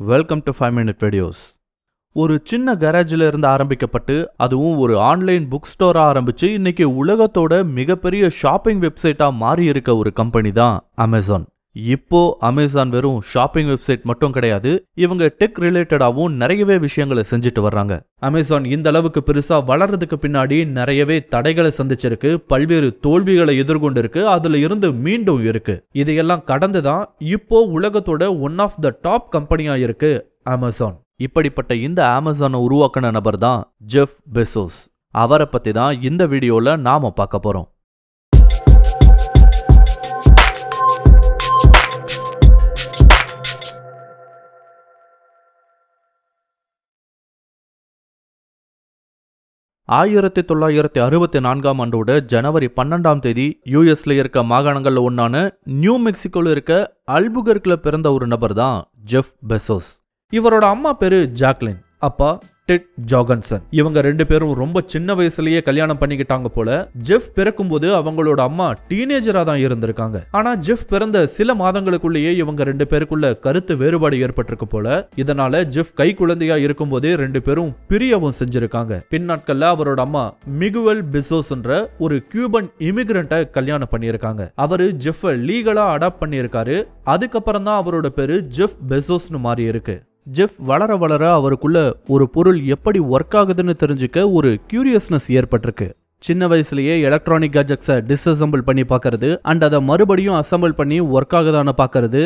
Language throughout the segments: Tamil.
Welcome to 5 Minute Videos. ஒரு சின்ன கராஜில் இருந்து ஆரம்பிக்கப்பட்டு அதுவும் ஒரு ஆன்லைன் புக் ஸ்டோரா ஆரம்பிச்சு இன்னைக்கு உலகத்தோட மிகப்பெரிய ஷாப்பிங் வெப்சைட்டா மாறி இருக்க ஒரு கம்பெனி தான் அமேசான். இப்போ அமேசான் வெறும் ஷாப்பிங் வெப்சைட் மட்டும் கிடையாது, இவங்க டெக் ரிலேட்டடாவும் நிறையவே விஷயங்களை செஞ்சுட்டு வர்றாங்க. அமேசான் இந்த அளவுக்கு பெருசா வளர்றதுக்கு பின்னாடி நிறையவே தடைகளை சந்திச்சிருக்கு, பல்வேறு தோல்விகளை எதிர்கொண்டிருக்கு, அதுல இருந்து மீண்டும் இருக்கு. இதையெல்லாம் கடந்துதான் இப்போ உலகத்தோட ஒன் ஆஃப் த டாப் கம்பெனியா இருக்கு அமேசான். இப்படிப்பட்ட இந்த அமேசானை உருவாக்கின நபர் தான் ஜெஃப் பெசோஸ். அவரை பத்தி தான் இந்த வீடியோல நாம பார்க்க போறோம். ஆயிரத்தி 1964 ஆண்டோட ஜனவரி 12ஆம் தேதி யூஎஸ்ல இருக்க மாகாணங்கள்ல ஒன்னான நியூ மெக்சிகோல இருக்க அல்புகர்க்ல பிறந்த ஒரு நபர் தான் ஜெஃப் பெசோஸ். இவரோட அம்மா பேரு ஜாக்லின், அப்பா டெட் ஜாகன்சன். இவங்க ரெண்டு பேரும் ரொம்ப சின்ன வயசுலயே கல்யாணம் பண்ணிக்கிட்டாங்க போல. ஜெஃப் பிறக்கும்போது அவங்களோட அம்மா டீனேஜரா தான் இருந்திருக்காங்க. ஆனா ஜெஃப் பிறந்த சில மாதங்களுக்குள்ளேயே இவங்க ரெண்டு பேருக்குள்ள கருத்து வேறுபாடு ஏற்பட்டிருக்கு போல. இதனால ஜெஃப் கை குழந்தையா இருக்கும்போதே ரெண்டு பேரும் பிரியவும் செஞ்சிருக்காங்க. பின்னாட்கள்ல அவரோட அம்மா மிகுவல் பெசோஸ்ன்ற ஒரு கியூபன் இமிகிரண்ட்டை கல்யாணம் பண்ணியிருக்காங்க. அவரு ஜெஃப் லீகலா அடாப்ட் பண்ணியிருக்காரு. அதுக்கப்புறம் தான் அவரோட பேரு ஜெஃப் பெசோஸ்னு மாறி இருக்கு. ஜெஃப் வளர வளர அவருக்குள்ள ஒரு பொருள் எப்படி ஒர்க் ஆகுதுன்னு தெரிஞ்சுக்க ஒரு கியூரியஸ்னஸ் ஏற்பட்டிருக்கு. சின்ன வயசுலயே எலக்ட்ரானிக் கேஜெட்ஸை டிஸ்அசம்பிள் பண்ணி பார்க்கறது அண்ட் அதை மறுபடியும் அசம்பிள் பண்ணி ஒர்க் ஆகுதான்னு பார்க்கறது,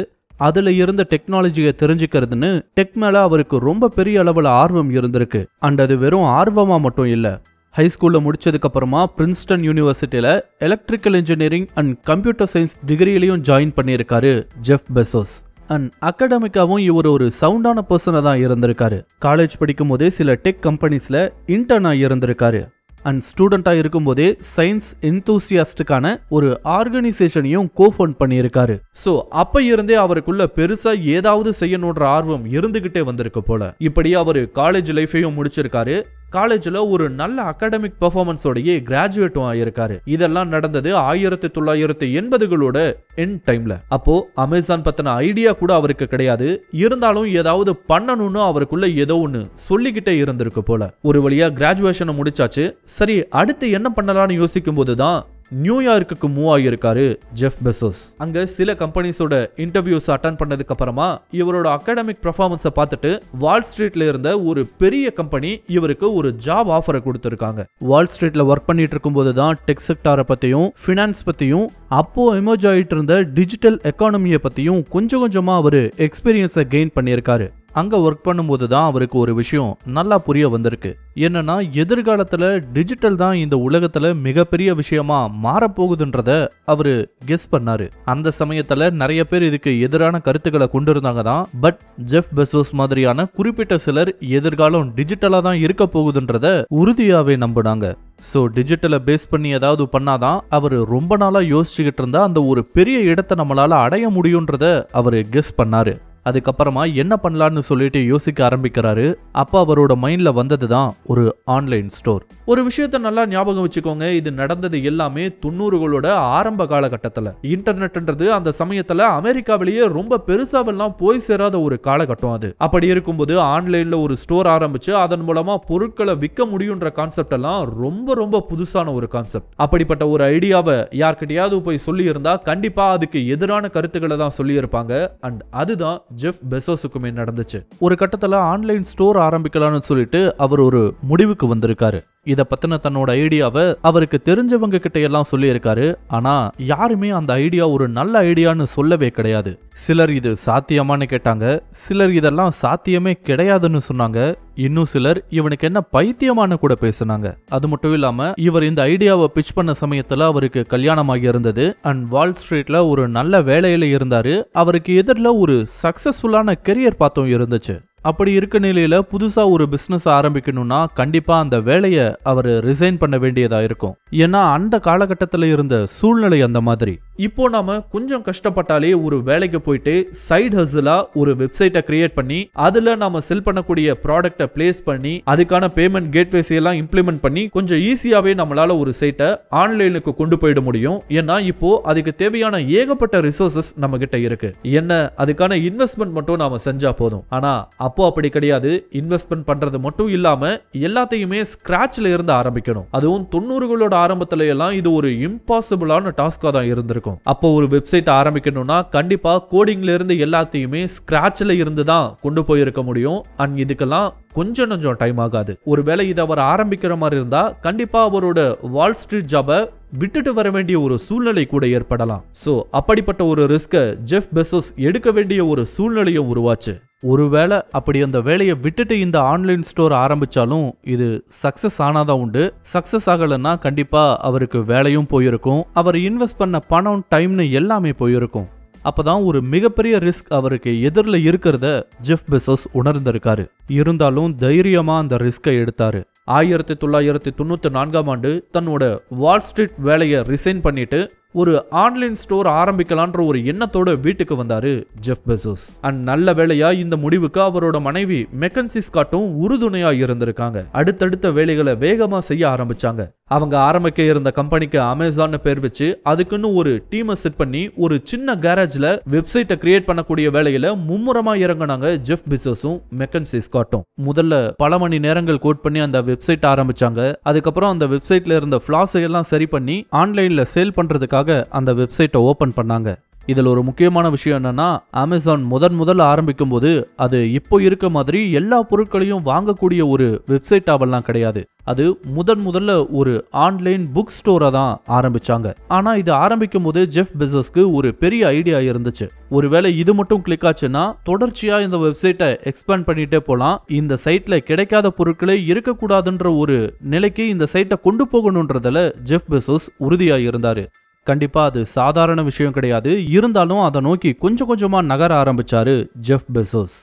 அதுல இருந்த டெக்னாலஜியை தெரிஞ்சுக்கிறதுன்னு டெக் மேல அவருக்கு ரொம்ப பெரிய அளவில் ஆர்வம் இருந்திருக்கு. அண்ட் அது வெறும் ஆர்வமா மட்டும் இல்ல, ஹைஸ்கூல்ல முடிச்சதுக்கு அப்புறமா பிரின்ஸ்டன் யூனிவர்சிட்டியில electrical engineering and computer science டிகிரியிலையும் ஜாயின் பண்ணியிருக்காரு ஜெஃப் பெசோஸ். அண்ட் அகாடமிக்காவும் இவர் ஒரு சவுண்டான பர்சனா தான் இருந்திருக்காரு. காலேஜ் படிக்கும் போதே சில டெக் கம்பெனிஸ்ல இன்டர்னா இருந்திருக்காரு. அண்ட் ஸ்டூடெண்டா இருக்கும்போதே சயின்ஸ் என்தூசியாஸ்டுக்கான ஒரு ஆர்கனைசேஷனையும் கோஃபவுண்ட் பண்ணியிருக்காரு. ஸோ அப்ப இருந்தே அவருக்குள்ள பெருசா ஏதாவது செய்யணுன்ற ஆர்வம் இருந்துகிட்டே வந்திருக்கு போல. இப்படி அவரு காலேஜ் லைஃபையும் முடிச்சிருக்காரு. காலேஜ்ல ஒரு நல்ல அகாடமிக் பெர்ஃபார்மன்ஸோடயே கிராஜுவேட்டும் ஆயிருக்காரு. இதெல்லாம் நடந்தது 1980களோட எண்ட் டைம்ல. அப்போ அமேசான் பத்தின ஐடியா கூட அவருக்கு கிடையாது. இருந்தாலும் ஏதாவது பண்ணணும்னு அவருக்குள்ள ஏதோ ஒண்ணு சொல்லிக்கிட்டே இருந்திருக்கு போல. ஒரு வழியா கிராஜுவேஷனை முடிச்சாச்சு. சரி, அடுத்து என்ன பண்ணலாம்னு யோசிக்கும் போதுதான் நியூயார்க்குக்கு மூவ் ஆகியிருக்காரு ஜெஃப் பெசோஸ். அங்க சில கம்பெனிஸோட இன்டர்வியூஸ் அட்டெண்ட் பண்ணதுக்கு அப்புறமா இவரோட அகாடமிக் பெர்ஃபார்மன்ஸை பார்த்துட்டு வால் ஸ்ட்ரீட்ல இருந்த ஒரு பெரிய கம்பெனி இவருக்கு ஒரு ஜாப் ஆஃபரை கொடுத்திருக்காங்க. வால் ஸ்ட்ரீட்ல ஒர்க் பண்ணிட்டு இருக்கும்போது தான் டெக் செக்டாரை பத்தியும் ஃபினான்ஸ் பத்தியும் அப்போ எமர்ஜ் ஆயிட்டு இருந்த டிஜிட்டல் எக்கானமியை பத்தியும் கொஞ்சம் கொஞ்சமா அவரு எக்ஸ்பீரியன்ஸை கெயின் பண்ணியிருக்காரு. அங்க ஒர்க் பண்ணும்போது தான் அவருக்கு ஒரு விஷயம் நல்லா புரிய வந்திருக்கு. என்னன்னா, எதிர்காலத்துல டிஜிட்டல் தான் இந்த உலகத்துல மிகப்பெரிய விஷயமா மாறப்போகுதுன்றத அவரு கெஸ் பண்ணாரு. அந்த சமயத்துல நிறைய பேர் இதுக்கு எதிரான கருத்துக்களை கொண்டு இருந்தாங்க தான். பட் ஜெஃப் பெசோஸ் மாதிரியான குறிப்பிட்ட சிலர் எதிர்காலம் டிஜிட்டலா தான் இருக்க போகுதுன்றத உறுதியாவே நம்பினாங்க. ஸோ டிஜிட்டலை பேஸ் பண்ணி ஏதாவது பண்ணாதான் அவரு ரொம்ப நாளா யோசிச்சுக்கிட்டு இருந்தா அந்த ஒரு பெரிய இடத்தை நம்மளால அடைய முடியும்ன்றத அவரு கெஸ் பண்ணாரு. அதுக்கப்புறமா என்ன பண்ணலான்னு சொல்லிட்டு யோசிக்க ஆரம்பிக்கிறாரு. அப்ப அவரோட மைண்ட்ல வந்ததுதான் ஒரு ஆன்லைன் ஸ்டோர். ஒரு விஷயத்த நல்லா ஞாபகம் வச்சுக்கோங்க, இது நடந்தது எல்லாமே 90களோட ஆரம்ப காலகட்டத்துல. இன்டர்நெட்ன்றது அந்த சமயத்துல அமெரிக்காவிலேயே ரொம்ப பெருசாவெல்லாம் போய் சேராத ஒரு காலகட்டம் அது. அப்படி இருக்கும்போது ஆன்லைன்ல ஒரு ஸ்டோர் ஆரம்பிச்சு அதன் மூலமா பொருட்களை விற்க முடியுன்ற கான்செப்ட் எல்லாம் ரொம்ப ரொம்ப புதுசான ஒரு கான்செப்ட். அப்படிப்பட்ட ஒரு ஐடியாவை யார்கிட்டயாவது போய் சொல்லி இருந்தா கண்டிப்பா அதுக்கு எதிரான கருத்துக்களை தான் சொல்லி இருப்பாங்க. அண்ட் அதுதான் ஜெஃப் பெசோஸுக்குமே நடந்துச்சு. ஒரு கட்டத்துல ஆன்லைன் ஸ்டோர் ஆரம்பிக்கலாம்னு சொல்லிட்டு அவர் ஒரு முடிவுக்கு வந்திருக்காரு. இத பத்தின தன்னோட ஐடியாவை அவருக்கு தெரிஞ்சவங்க கிட்ட எல்லாம் சொல்லி இருக்காரு. ஆனா யாருமே அந்த ஐடியா ஒரு நல்ல ஐடியான்னு சொல்லவே கிடையாது. சிலர் இது சாத்தியமானு கேட்டாங்க, சிலர் இதெல்லாம் சாத்தியமே கிடையாதுன்னு சொன்னாங்க, இன்னும் சிலர் இவனுக்கு என்ன பைத்தியமான கூட பேசினாங்க. அது மட்டும் இல்லாம இவர் இந்த ஐடியாவை பிச் பண்ண சமயத்துல அவருக்கு கல்யாணம் ஆகி இருந்தது. அண்ட் வால் ஸ்ட்ரீட்ல ஒரு நல்ல வேலையில இருந்தாரு. அவருக்கு எதிரில் ஒரு சக்சஸ்ஃபுல்லான கெரியர் பாத்தும் இருந்துச்சு. அப்படி இருக்க நிலையில புதுசா ஒரு பிசினஸ் ஆரம்பிக்கணும்னா கண்டிப்பா அந்த வேலையை அவர் ரிசைன் பண்ண வேண்டியதா இருக்கும். ஏன்னா அந்த காலகட்டத்தில் இருந்த சூழ்நிலை அந்த மாதிரி. இப்போ நாம கொஞ்சம் கஷ்டப்பட்டாலே ஒரு வேலைக்கு போயிட்டு சைடு ஹஸ்லா ஒரு வெப்சைட்டை கிரியேட் பண்ணி அதுல நாம செல் பண்ணக்கூடிய ப்ராடக்ட்டை பிளேஸ் பண்ணி அதுக்கான பேமெண்ட் கேட்வேஸ் எல்லாம் இம்ப்ளிமெண்ட் பண்ணி கொஞ்சம் ஈஸியாவே நம்மளால ஒரு சைட்டை ஆன்லைனுக்கு கொண்டு போயிட முடியும். ஏன்னா இப்போ அதுக்கு தேவையான ஏகப்பட்ட ரிசோர்சஸ் நம்ம கிட்ட இருக்கு. என்ன அதுக்கான இன்வெஸ்ட்மெண்ட் மட்டும் நாம செஞ்சா போதும். ஆனா அப்போ அப்படி கிடையாது. இன்வெஸ்ட்மெண்ட் பண்றது மட்டும் இல்லாம எல்லாத்தையுமே ஸ்கிராச்ல இருந்து ஆரம்பிக்கணும். அதுவும் 90களோட ஆரம்பத்துல எல்லாம் இது ஒரு இம்பாசிபிளான டாஸ்கா தான் இருந்திருக்கும். அப்போ ஒரு வெப்சைட் ஆரம்பிக்கணும்னா கண்டிப்பா கோடிங்ல இருந்து எல்லாத்தையுமே ஸ்கிராச்ல இருந்து தான் கொண்டு போயிருக்க முடியும். அண்ட் இதுக்கெல்லாம் கொஞ்சம் டைம் ஆகாது. ஒருவேளை இதை அவர் ஆரம்பிக்கிற மாதிரி இருந்தா கண்டிப்பா அவரோட வால் ஸ்ட்ரீட் ஜாபை விட்டுட்டு வர வேண்டிய ஒரு சூழ்நிலை கூட ஏற்படலாம். சோ அப்படிப்பட்ட ஒரு ரிஸ்கை ஜெஃப் பெசோஸ் எடுக்க வேண்டிய ஒரு சூழ்நிலையும் உருவாச்சு. ஒருவேளை அப்படி அந்த வேலையை விட்டுட்டு இந்த ஆன்லைன் ஸ்டோர் ஆரம்பிச்சாலும் இது சக்சஸ் ஆனாதான் உண்டு. சக்சஸ் ஆகலைன்னா கண்டிப்பா அவருக்கு வேலையும் போயிருக்கும். அவர் இன்வெஸ்ட் பண்ண பணம், டைம்னு எல்லாமே போயிருக்கும். அப்பதான் ஒரு மிகப்பெரிய ரிஸ்க் அவருக்கு எதிரில் இருக்கிறத ஜெஃப் பெசோஸ் உணர்ந்திருக்காரு. இருந்தாலும் தைரியமா அந்த ரிஸ்கை எடுத்தாரு. 1994ஆம் ஆண்டு தன்னோட வால் ஸ்ட்ரீட் வேலையை ரிசைன் பண்ணிட்டு ஒரு ஆன்லைன் ஸ்டோர் ஆரம்பிக்கலான்ற ஒரு எண்ணத்தோட வீட்டுக்கு வந்தாரு ஜெஃப் பெசோஸ். அண்ட் நல்ல வேலையா இந்த முடிவுக்கு அவரோட மனைவி மெக்கன்சி ஸ்காட்டும் உறுதுணையா இருந்திருக்காங்க. அடுத்தடுத்த வேலைகளை வேகமா செய்ய ஆரம்பிச்சாங்க. அவங்க ஆரம்பிக்க இருந்த கம்பெனிக்கு அமேசான் பேர் வச்சு அதுக்குன்னு ஒரு டீமை செட் பண்ணி ஒரு சின்ன கேரேஜ்ல வெப்சைட்டை கிரியேட் பண்ணக்கூடிய வேலையில மும்முரமா இறங்கினாங்க ஜெஃப் பெசோஸும் மெக்கன்சி ஸ்காட்டும். முதல்ல பல மணி நேரங்கள் கோட் பண்ணி அந்த வெப்சைட் ஆரம்பிச்சாங்க. அதுக்கப்புறம் அந்த வெப்சைட்ல இருந்த ஃபிளாஸ் எல்லாம் சரி பண்ணி ஆன்லைன்ல சேல் பண்றதுக்காக அந்த வெப்சைட்டை ஓபன் பண்ணாங்க. இதில் ஒரு முக்கியமான விஷயம் என்னன்னா, அமேசான் முதல்ல ஆரம்பிக்கும் போது அது இப்போ இருக்க மாதிரி எல்லா பொருட்களையும் வாங்கக்கூடிய ஒரு வெப்சைட்டாவெல்லாம் கிடையாது. அது முதல்ல ஒரு ஆன்லைன் புக் ஸ்டோரை தான் ஆரம்பிச்சாங்க. ஆனா இது ஆரம்பிக்கும் போது ஜெஃப் பெசோஸ்க்கு ஒரு பெரிய ஐடியா இருந்துச்சு. ஒருவேளை இது மட்டும் கிளிக் ஆச்சுன்னா தொடர்ச்சியா இந்த வெப்சைட்டை எக்ஸ்பேண்ட் பண்ணிட்டே போலாம். இந்த சைட்ல கிடைக்காத பொருட்களே இருக்கக்கூடாதுன்ற ஒரு நிலைக்கு இந்த சைட்டை கொண்டு போகணுன்றதுல ஜெஃப் பெசோஸ் உறுதியா இருந்தாரு. கண்டிப்பா அது சாதாரண விஷயம் கிடையாது. இருந்தாலும் அதை நோக்கி கொஞ்சமா நகர ஆரம்பிச்சாரு ஜெஃப் பெசோஸ்.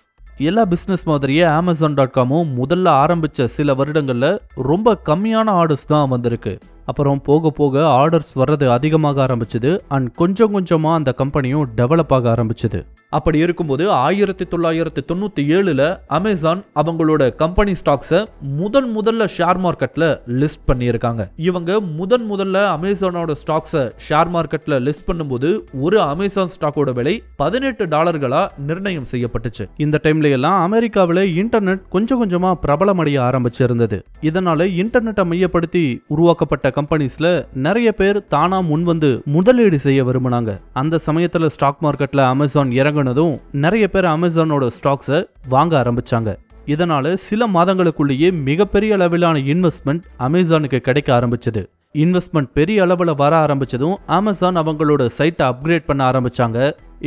எல்லா பிசினஸ் மாதிரியே Amazon.comமும் முதல்ல ஆரம்பிச்ச சில வருடங்கள்ல ரொம்ப கம்மியான ஆர்டர்ஸ் தான் வந்திருக்கு. அப்புறம் போக ஆர்டர்ஸ் வர்றது அதிகமாக ஆரம்பிச்சது. அண்ட் கொஞ்சமா அந்த கம்பெனியும் டெவலப் ஆக ஆரம்பிச்சது. அப்படி இருக்கும்போது 1997ல அமேசான் அவங்களோட கம்பெனி ஸ்டாக்ஸை முதல்ல ஷேர் மார்க்கெட்ல லிஸ்ட் பண்ணியிருக்காங்க. இவங்க முதல்ல அமேசானோட ஸ்டாக்ஸை ஷேர் மார்க்கெட்ல லிஸ்ட் பண்ணும்போது ஒரு அமேசான் ஸ்டாக்கோட விலை $18 நிர்ணயம் செய்யப்பட்டுச்சு. இந்த டைம்ல எல்லாம் அமெரிக்காவில் இன்டர்நெட் கொஞ்சமா பிரபலமடைய ஆரம்பிச்சிருந்தது. இதனால இன்டர்நெட்டை மையப்படுத்தி உருவாக்கப்பட்ட கம்பெனிஸ்ல நிறைய பேர் தானா முன்வந்து முதலீடு செய்ய விரும்பினாங்க. அந்த சமயத்துல ஸ்டாக் மார்க்கெட்ல அமேசான் இறங்குனதும் நிறைய பேர் அமேசானோட ஸ்டாக்ஸை வாங்க ஆரம்பிச்சாங்க. இதனால சில மாதங்களுக்குள்ளேயே மிகப்பெரிய அளவிலான இன்வெஸ்ட்மெண்ட் அமேசானுக்கு கிடைக்க ஆரம்பிச்சது. இன்வெஸ்ட்மெண்ட் பெரிய அளவில் வர ஆரம்பிச்சதும் அமேசான் அவங்களோட சைட்டை அப்கிரேட் பண்ண ஆரம்பிச்சாங்க.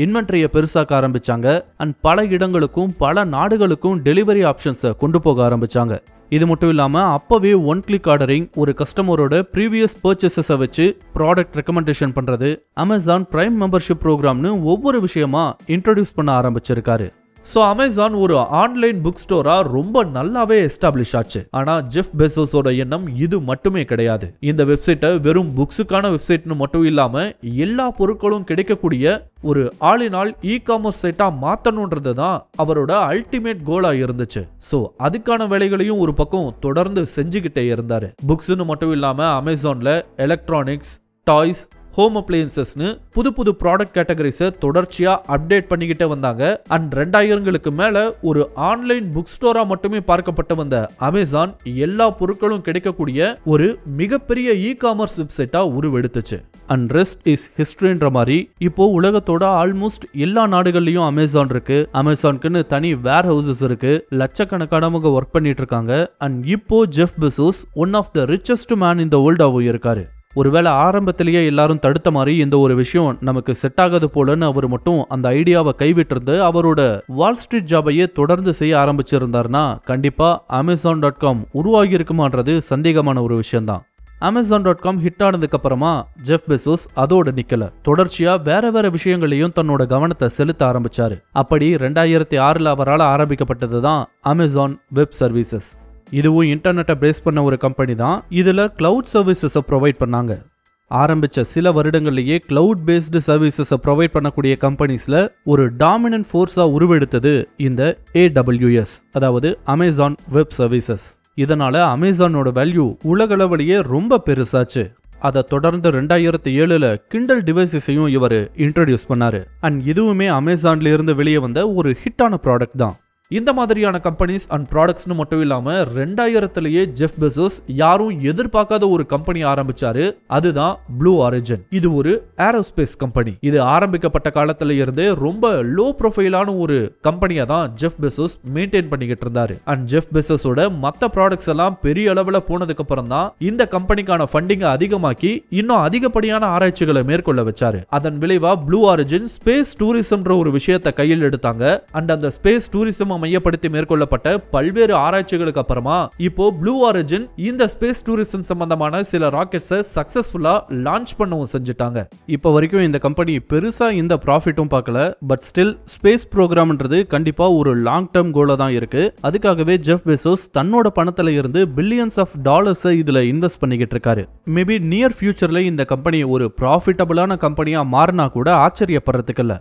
இன்வென்ட்ரியை பெருசாக்க ஆரம்பிச்சாங்க. அண்ட் பல இடங்களுக்கும் பல நாடுகளுக்கும் டெலிவரி ஆப்ஷன்ஸை கொண்டு போக ஆரம்பிச்சாங்க. இது மட்டும் இல்லாம அப்பவே ஒன் கிளிக் ஆர்டரிங், ஒரு கஸ்டமரோட ப்ரீவியஸ் பர்ச்சேசஸை வச்சு ப்ராடக்ட் ரெக்கமெண்டேஷன் பண்றது, அமேசான் பிரைம் மெம்பர்ஷிப் ப்ரோக்ராம்னு ஒவ்வொரு விஷயமா இன்ட்ரோடியூஸ் பண்ண ஆரம்பிச்சிருக்காரு. சோ அமேசான் ஒரு ஆன்லைன் புக் ஸ்டோரா ரொம்ப நல்லாவே எஸ்டாப்ளிஷ் ஆச்சு. ஆனா ஜெஃப் பெசோஸோட எண்ணம் இது மட்டுமே கிடையாது. இந்த வெப்சைட்டை வெறும் புக்ஸுக்கான வெப்சைட்னு மட்டும் இல்லாம எல்லா பொருட்களும் கிடைக்கக்கூடிய ஒரு ஆல் இன் ஆல் இ-காமர்ஸ் சைட்டா மாத்தணும்ன்றது தான் அவரோட அல்டிமேட் கோலா இருந்துச்சு. சோ அதுக்கான வேலைகளையும் ஒரு பக்கம் தொடர்ந்து செஞ்சுக்கிட்டே இருந்தாரு. புக்ஸ்னு மட்டும் இல்லாம அமேசான்ல எலக்ட்ரானிக்ஸ், டாய்ஸ், ஹோம் அப்ளையன்சஸ்னு புது ப்ராடக்ட் கேட்டகரிஸை தொடர்ச்சியா அப்டேட் பண்ணிக்கிட்டே வந்தாங்க. அண்ட் 2000களுக்கு மேல ஒரு ஆன்லைன் புக் ஸ்டோரா மட்டுமே பார்க்கப்பட்டு வந்த அமேசான் எல்லா பொருட்களும் கிடைக்கக்கூடிய ஒரு மிகப்பெரிய இ-காமர்ஸ் வெப்சைட்டா உருவெடுத்துச்சு. அண்ட் ரெஸ்ட் இஸ் ஹிஸ்டரின்ற மாதிரி இப்போ உலகத்தோட ஆல்மோஸ்ட் எல்லா நாடுகள்லயும் அமேசான் இருக்கு. அமேசானுக்குன்னு தனி வேர் ஹவுசஸ் இருக்கு. லட்சக்கணக்கானவங்க ஒர்க் பண்ணிட்டு இருக்காங்க. அண்ட் இப்போ Jeff Bezos one of the richest man in the வேர்ல்டாவும் இருக்காரு. ஒருவேளை ஆரம்பத்திலேயே எல்லாரும் தடுத்த மாதிரி இந்த ஒரு விஷயம் நமக்கு செட் ஆகாது போலன்னு அவர் மட்டும் அந்த ஐடியாவை கைவிட்டிருந்து அவரோட வால் ஸ்ட்ரீட் ஜாபையே தொடர்ந்து செய்ய ஆரம்பிச்சிருந்தாருன்னா கண்டிப்பா Amazon.com உருவாகி இருக்குமான்றது சந்தேகமான ஒரு விஷயம்தான். Amazon.com ஹிட் ஆனதுக்கு அப்புறமா ஜெஃப் பெசோஸ் அதோட நிக்கல. தொடர்ச்சியா வேற விஷயங்களையும் தன்னோட கவனத்தை செலுத்த ஆரம்பிச்சாரு. அப்படி 2006ல் அவரால் ஆரம்பிக்கப்பட்டதுதான் அமேசான் வெப் சர்வீசஸ். இதுவும் இன்டர்நெட்டை பேஸ் பண்ண ஒரு கம்பெனி தான். இதுல கிளவுட் சர்வீசஸை ப்ரொவைட் பண்ணாங்க. ஆரம்பிச்ச சில வருடங்கள்லயே கிளவுட் பேஸ்டு சர்வீசஸை ப்ரொவைட் பண்ணக்கூடிய கம்பெனிஸ்ல ஒரு டாமினன்ட் ஃபோர்ஸா உருவெடுத்தது இந்த AWS, அதாவது அமேசான் வெப் சர்வீசஸ். இதனால அமேசானோட வேல்யூ உலகளவிலேயே ரொம்ப பெருசாச்சு. அதை தொடர்ந்து 2007ல் கிண்டல் டிவைசஸையும் இவர் இன்ட்ரடியூஸ் பண்ணாரு. அண்ட் இதுவுமே அமேசான்ல இருந்து வெளியே வந்த ஒரு ஹிட்டான ப்ராடக்ட் தான். இந்த மாதிரியான கம்பெனிஸ் அண்ட் ப்ராடக்ட்ஸ்னு மட்டும் இல்லாம 2000லேயே ஜெஃப் பெசோஸ் யாரும் எதிர்பார்க்காத ஒரு கம்பெனி ஆரம்பிச்சாரு. அதுதான் ப்ளூ ஆரிஜின். இது ஒரு ஏரோஸ்பேஸ் கம்பெனி. இது ஆரம்பிக்கப்பட்ட காலத்துல இருந்தே ரொம்ப லோ ப்ரொஃபைலான ஒரு கம்பெனியா தான் ஜெஃப் பெசோஸ் மெயின்டைன் பண்ணிக்கிட்டு இருந்தாரு. அண்ட் ஜெஃப் பெசோஸோட மற்ற ப்ராடக்ட்ஸ் எல்லாம் பெரிய அளவுல போனதுக்கு அப்புறம் தான் இந்த கம்பெனிக்கான ஃபண்டிங்கை அதிகமாக்கி இன்னும் அதிகப்படியான ஆராய்ச்சிகளை மேற்கொள்ள வச்சாரு. அதன் விளைவா ப்ளூ ஆரிஜின் ஸ்பேஸ் டூரிசம்ன்ற ஒரு விஷயத்தை கையில் எடுத்தாங்க. அண்ட் அந்த ஸ்பேஸ் டூரிசம் மையப்படுத்தி மேற்கொள்ளப்பட்ட பல்வேறு ஆராய்ச்சிகளுக்கு அப்புறமா இப்போ ப்ளூ ஆரிஜின் இந்த ஸ்பேஸ் டூரிசம் சம்பந்தமான சில ராக்கெட்ஸை சக்சஸ்ஃபுல்லா லான்ச் பண்ணவும் செஞ்சுட்டாங்க. இப்போ வரைக்கும் இந்த கம்பெனி பெருசா இந்த ப்ராஃபிட்டும் பார்க்கல. பட் ஸ்டில் ஸ்பேஸ் ப்ரோக்ராம்ன்றது கண்டிப்பா ஒரு லாங் டர்ம் கோலா தான் இருக்கு. அதுக்காகவே ஜெஃப் பெசோஸ் தன்னோட பணத்துல இருந்து பில்லியன்ஸ் ஆஃப் டாலர்ஸை இதுல இன்வெஸ்ட் பண்ணிக்கிட்டு இருக்காரு. மேபி நியர் ஃபியூச்சர்ல இந்த கம்பெனி ஒரு ப்ராஃபிட்டபிளான கம்பெனியா மாறினா கூட ஆச்சரியப்படுறதுக்கு இல்ல.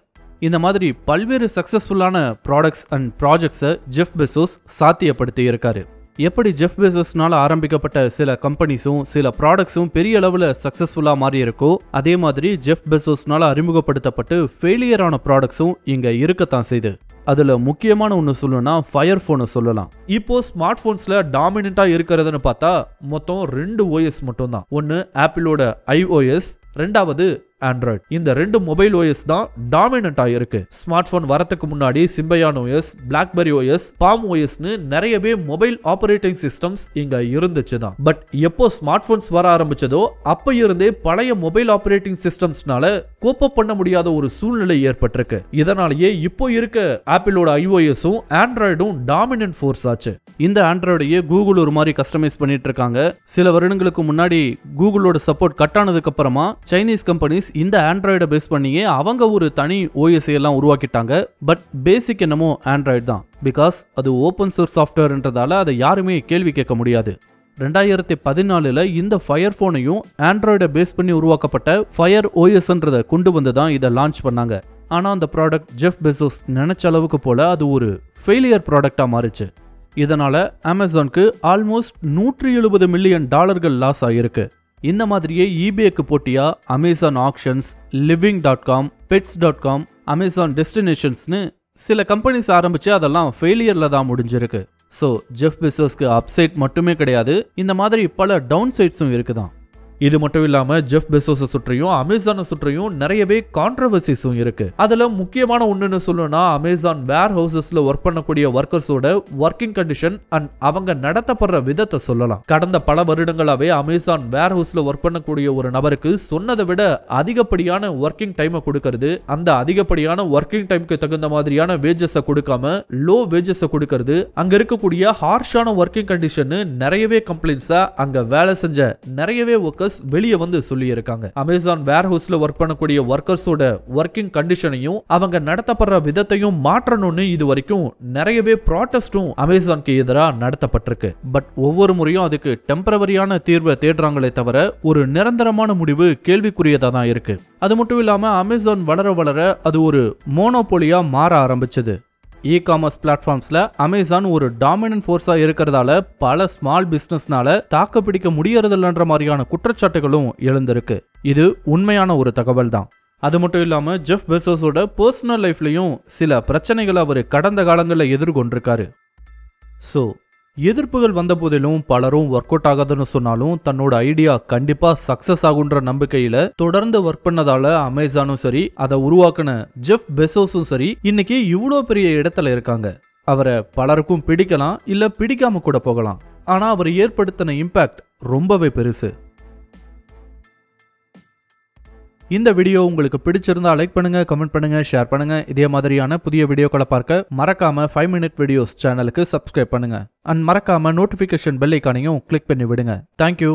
இந்த மாதிரி பல்வேறு சக்சஸ்ஃபுல்லான ப்ராடக்ட்ஸ் அண்ட் ப்ராஜெக்ட்ஸை ஜெஃப் பெசோஸ் சாத்தியப்படுத்தி இருக்காரு. எப்படி ஜெஃப் பெசோஸ்னால ஆரம்பிக்கப்பட்ட சில கம்பெனிஸும் சில ப்ராடக்ட்ஸும் பெரிய அளவில் சக்சஸ்ஃபுல்லாக மாறி இருக்கோ, அதே மாதிரி ஜெஃப் பெசோஸ்னால அறிமுகப்படுத்தப்பட்டு ஃபெயிலியரான ப்ராடக்ட்ஸும் இங்க இருக்கத்தான் செய்யுது. அதுல முக்கியமான ஒன்று சொல்லணும்னா ஃபயர் ஃபோனை சொல்லலாம். இப்போ ஸ்மார்ட் போன்ஸ்ல டாமினண்டா இருக்கிறதுன்னு பார்த்தா மொத்தம் 2 OS மட்டும் தான். ஒன்னு ஆப்பிளோட iOS, ரெண்டாவது ஆண்ட்ராய்டு. இந்த 2 மொபைல் ஓஎஸ் தான் டாமினண்டா இருக்கு. ஸ்மார்ட் போன் வரதுக்கு முன்னாடி சிம்பயான் OS, பிளாக்பெரி OS, பாம் OSன்னு நிறையவே மொபைல் ஆபரேட்டிங் சிஸ்டம்ஸ் இங்க இருந்துச்சு தான். பட் எப்போ ஸ்மார்ட் போன்ஸ் வர ஆரம்பிச்சதோ அப்ப இருந்தே பழைய மொபைல் ஆபரேட்டிங் சிஸ்டம்ஸ்னால கோப்ப பண்ண முடியாத ஒரு சூழ்நிலை ஏற்பட்டிருக்கு. இதனாலேயே இப்போ இருக்க ஆப்பிளோட iOSம் ஆண்ட்ராய்டும் டாமினன்ட் ஃபோர்ஸ் ஆச்சு. இந்த ஆண்ட்ராய்டையே கூகுள் ஒரு மாதிரி கஸ்டமைஸ் பண்ணிட்டு இருக்காங்க. சில வருடங்களுக்கு முன்னாடி கூகுளோட சப்போர்ட் கட் ஆனதுக்கு அப்புறமா சைனீஸ் கம்பெனிஸ் இந்த ஆண்ட்ராய்டை பேஸ் பண்ணியே அவங்க ஒரு தனி OS எல்லாம் உருவாக்கிட்டாங்க. பட் பேசிக் என்னமோ ஆண்ட்ராய்டு தான். பிகாஸ் அது ஓப்பன் சோர்ஸ் சாஃப்ட்வேர்ன்றதால அதை யாருமே கேள்வி கேட்க முடியாது. 2014ல் இந்த ஃபயர் ஃபோனையும் ஆண்ட்ராய்டை பேஸ் பண்ணி உருவாக்கப்பட்ட ஃபயர் OSன்றதை கொண்டு வந்து தான் இதை லான்ச் பண்ணாங்க. ஆனால் அந்த ப்ராடக்ட் ஜெஃப் பெசோஸ் நினைச்ச அளவுக்கு போல அது ஒரு ஃபெயிலியர் ப்ராடக்டா மாறிச்சு. இதனால அமேசானுக்கு ஆல்மோஸ்ட் $170 மில்லியன் லாஸ் ஆகிருக்கு. இந்த மாதிரியே eBayக்கு போட்டியா Amazon actions, living.com, pets.com, Amazon டெஸ்டினேஷன்ஸ்னு சில கம்பெனிஸ் ஆரம்பிச்சு அதெல்லாம் ஃபெயிலியர்ல தான் முடிஞ்சிருக்கு. ஸோ ஜெஃப் பெசோஸ்க்கு அப்சைட் மட்டுமே கிடையாது, இந்த மாதிரி பல டவுன் சைட்ஸும் இருக்குதான். இது மட்டும் இல்லாம ஜெஃப் பெசோஸை சுற்றியும் அமேசானை சுற்றியும் நிறையவே கான்ட்ரவர்சிஸும் இருக்கு. அதுல முக்கியமான ஒண்ணுன்னு சொல்லணும்னா அமேசான் வேர் ஹவுசஸ்ல ஒர்க் பண்ணக்கூடிய ஒர்க்கர்ஸோட ஒர்க்கிங் கண்டிஷன் அண்ட் அவங்க நடத்தப்படுற விதத்தை சொல்லலாம். கடந்த பல வருடங்களாவே அமேசான் வேர் ஹவுஸ்ல ஒர்க் பண்ணக்கூடிய ஒரு நபருக்கு சொன்னதை விட அதிகப்படியான ஒர்க்கிங் டைமை கொடுக்கறது, அந்த அதிகப்படியான ஒர்க்கிங் டைமுக்கு தகுந்த மாதிரியான வேஜஸை கொடுக்காம லோ வேஜஸை கொடுக்கறது, அங்க இருக்கக்கூடிய ஹார்ஷான ஒர்க்கிங் கண்டிஷன் நிறையவே கம்ப்ளைண்ட்ஸா அங்க வேலை செஞ்ச நிறையவே ஒர்க்கர்ஸ் வெளியே வந்து சொல்லி இருக்காங்க. அமேசான் வேர் ஹவுஸ்ல ஒர்க் பண்ணக்கூடிய ஒர்க்கர்ஸோட ஒர்க்கிங் கண்டிஷனையும் அவங்க நடத்தப்படுற விதத்தையும் மாற்றணும்னு இது வரைக்கும் நிறையவே ப்ராட்டஸ்டும் அமேசானுக்கு எதிராக நடத்தப்பட்டிருக்கு. பட் ஒவ்வொரு முறையும் அதுக்கு டெம்பரவரியான தீர்வை தேடுறாங்களே தவிர ஒரு நிரந்தரமான முடிவு கேள்விக்குரியதா தான் இருக்கு. அது மட்டும் இல்லாம அமேசான் வளர வளர அது ஒரு மோனோபோலியா மாற ஆரம்பிச்சது. இ-காமர்ஸ் பிளாட்ஃபார்ம்ஸ்ல அமேசான் ஒரு டாமினன்ட் ஃபோர்ஸா இருக்கிறதால பல ஸ்மால் பிசினஸ்னால தாக்கு பிடிக்க முடியறதில்லன்ற மாதிரியான குற்றச்சாட்டுகளும் எழுந்திருக்கு. இது உண்மையான ஒரு தகவல் தான். அது மட்டும் இல்லாம ஜெஃப் பெசோஸோட பர்சனல் லைஃப்லயும் சில பிரச்சனைகளை அவர் கடந்த காலங்களில் எதிர்கொண்டிருக்காரு. ஸோ எதிர்ப்புகள் வந்த போதிலும் பலரும் ஒர்க் அவுட் ஆகாதுன்னு சொன்னாலும் தன்னோட ஐடியா கண்டிப்பா சக்சஸ் ஆகுன்ற நம்பிக்கையில தொடர்ந்து ஒர்க் பண்ணதால அமேசானும் சரி, அதை உருவாக்குன ஜெஃப் பெசோஸும் சரி இன்னைக்கு இவ்வளோ பெரிய இடத்துல இருக்காங்க. அவரை பலருக்கும் பிடிக்கலாம், இல்ல பிடிக்காம கூட போகலாம். ஆனா அவர் ஏற்படுத்தின இம்பாக்ட் ரொம்பவே பெருசு. இந்த வீடியோ உங்களுக்கு பிடிச்சிருந்தா லைக் பண்ணுங்க, கமெண்ட் பண்ணுங்க, ஷேர் பண்ணுங்க. இதே மாதிரியான புதிய வீடியோக்களை பார்க்க மறக்காம 5 Minute Videos சேனலுக்கு சப்ஸ்கிரைப் பண்ணுங்க. அண்ட் மறக்காம நோட்டிபிகேஷன் பெல் ஐகானையும் கிளிக் பண்ணி விடுங்க. தேங்க்யூ.